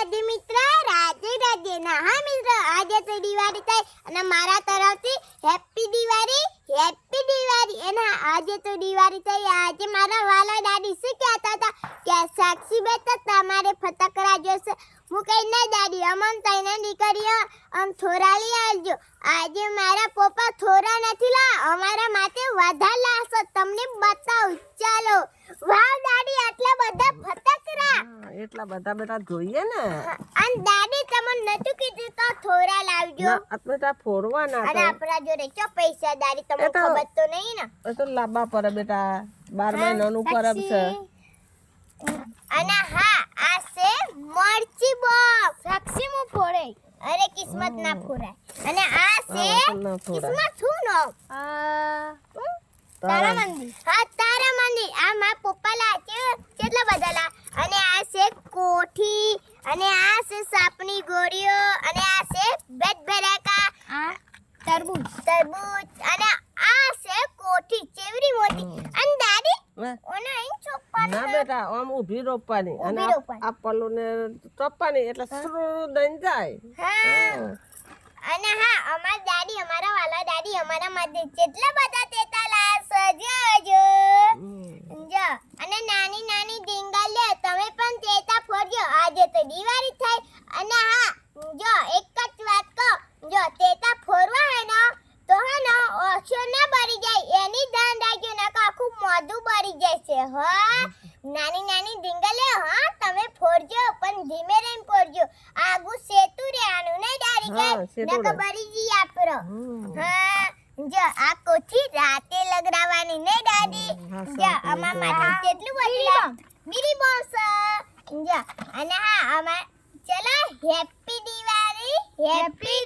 રાધે મિત્ર, રાધે રાધે. ના હા મિત્ર, આજે તો દિવાળી થાય અને મારા તરફથી હેપી દિવાળી, હેપી દિવાળી. અને આજે તો દિવાળી થઈ. આજે મારા વાલા દાદી શું કહેતા હતા કે સાક્ષી બેટા તમારે ફટાકડા જોશે. હું કઈ ના દાદી, અમન તઈને દીકરીઓ થોરાલી આવજો. આજે મારા પપ્પા થોરા નથી લા, અમારા માટે વધારે લાવશે. તમને બતાવું ચાલો. વાહ દાદી, આટલા બધા ફટાકડા. એટલા બધા બેટા જોઈએ ને. અને દાદી તમને નતું કીધું તો થોરા લાવજો. ના બેટા ફોડવાના અને આપણા જોડે ચો પૈસા દાદી, તમને ખબર તો નહીં ને. એ તો લાંબા પર બેટા 12 મહિનાનું પરબ છે. અને હા, આ છે મરચી બોક્સ. સાક્ષી મો ફોડે. અરે કિસ્મત ના ફોડાય. અને આ છે કિસ્મત શું નો? તારામંદી. હા તારામંદી. આ મારા પપ્પા લાગે કેટલા બધા લા. અને આ છે કોઠી, અને આ છે સાપની ગોળીઓ, અને આ છે બેટ બેરાકા, આ તરબૂચ, તરબૂચ. અને આ છે કોઠી ચેવરી મોટી. અને દાદી ઓને અહીં ચોપ્પા ના બેટા આમ ઊભી રોપવાની અને આ પલ્લુને ચોપવાની એટલે સરું દઈને જાય. હા. અને હા, અમાર દાદી, અમારા વાલા દાદી અમારા માટે કેટલા બધા તેતા લાસ જોજો. જો અને નાની નાની ડીંગા લે, તમે પણ તેતા ફોડજો. આજે તો દિવાળી થઈ. અને હા, જો એક જ વાત કહું, જો તેતા ફોડવા હે ને તો હે ને ઓછો ના બળી જાય એની ધ્યાન રાખજો, નકર આખું મોઢું બળી જશે. હા, નાની નાની ડીંગા લે. હા તમે ફોડજો પણ ધીમે રહીને ફોડજો. આગુ સેતુ રહેવાનું નહીં દાડી કે નકર બળી જી આપરો. હા, જો આ કોઠી રાતે લગડાવવાની નહીં દાદી. જો અમાર માટે કેટલું બધું બીરી બોસ. જો અને હા અમાર ચલો હેપી દિવાળી, હેપી